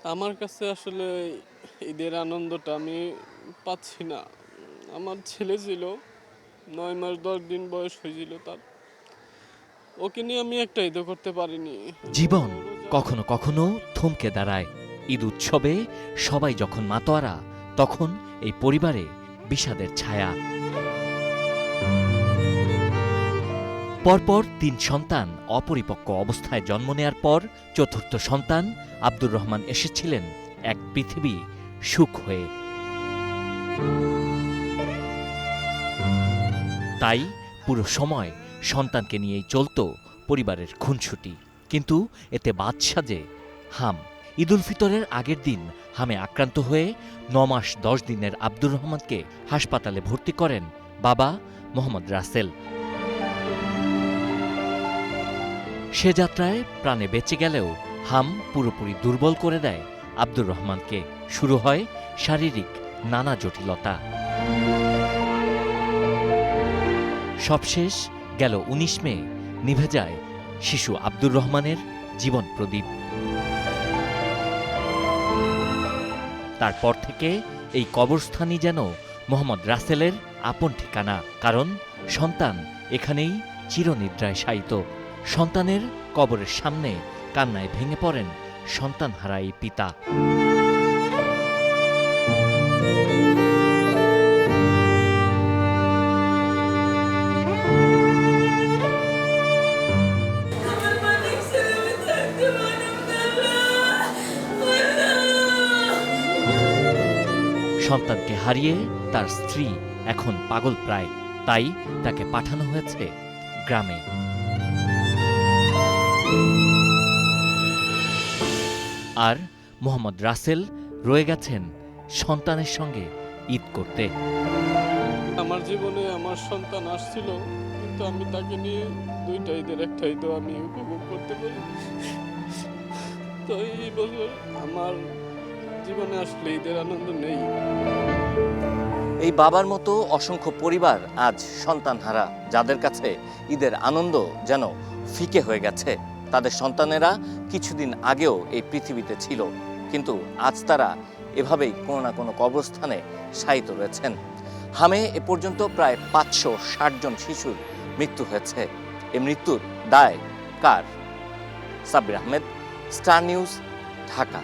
আমার কাছে আসলে ঈদের আনন্দটা আমি পাচ্ছি না। আমার ছেলে ছিল ৯ মাস ১০ দিন বয়স হয়েছিল তার। ওকে নিয়ে আমি একটা ঈদও করতে পারিনি। জীবন ওরও কখনো কখনো থমকে দাঁড়ায়। ঈদ উৎসবে সবাই যখন মাতোয়ারা, তখন এই পরিবারে বিষাদের ছায়া। পরপর ৩ সন্তান অপরিপক্ক অবস্থায় জন্ম নেয়ার পর চতুর্থ সন্তান আব্দুর রহমান এসেছিলেন এক পৃথিবী সুখ হয়ে। তাই পুরো সময় সন্তানকে নিয়েই চলত পরিবারের খুনসুটি। কিন্তু এতে বাদ সাজে হাম। ঈদুল ফিতরের আগের দিন হামে আক্রান্ত হয়ে ৯ মাস ১০ দিনের আব্দুর রহমানকে হাসপাতালে ভর্তি করেন বাবা মোহাম্মদ রাসেল। সে যাত্রায় প্রাণে বেঁচে গেলেও হাম পুরোপুরি দুর্বল করে দেয় আব্দুর রহমানকে। শুরু হয় শারীরিক নানা জটিলতা। সবশেষ গেল ১৯ মে নিভে যায় শিশু আব্দুর রহমানের জীবন প্রদীপ। তারপর থেকে এই কবরস্থানই যেন মোহাম্মদ রাসেলের আপন ঠিকানা, কারণ সন্তান এখানেই চিরনিদ্রায় শায়িত। সন্তানের কবরের সামনে কান্নায় ভেঙে পড়েন সন্তানহারা এই পিতা। আমার মানিক ছেলে আমি থাকতে পারলাম না আল্লাহ। সন্তানকে হারিয়ে তার স্ত্রী এখন পাগল প্রায়, তাই তাকে পাঠানো হয়েছে গ্রামে। আর মোহাম্মদ রাসেল রয়ে গেছেন সন্তানের সঙ্গে ঈদ করতে। আমার জীবনে আমার সন্তান আসছিল, কিন্তু আমি তাকে নিয়ে ২টা ঈদের একটা ঈদও আমি উপভোগ করতে পারি। তো এই বছর আমার জীবনে আসলে ঈদের আনন্দ নেই। এই বাবার মতো অসংখ্য পরিবার আজ সন্তানহারা, যাদের কাছে ঈদের আনন্দ যেন ফিকে হয়ে গেছে। তাদের সন্তানেরা কিছুদিন আগেও এই পৃথিবীতে ছিল, কিন্তু আজ তারা এভাবেই কোনো না কোনো কবরস্থানে শায়িত রয়েছেন। হামে এ পর্যন্ত প্রায় ৫৬০ জন শিশুর মৃত্যু হয়েছে। এই মৃত্যুর দায় কার? Sabbir Ahmed, star news, Dhaka.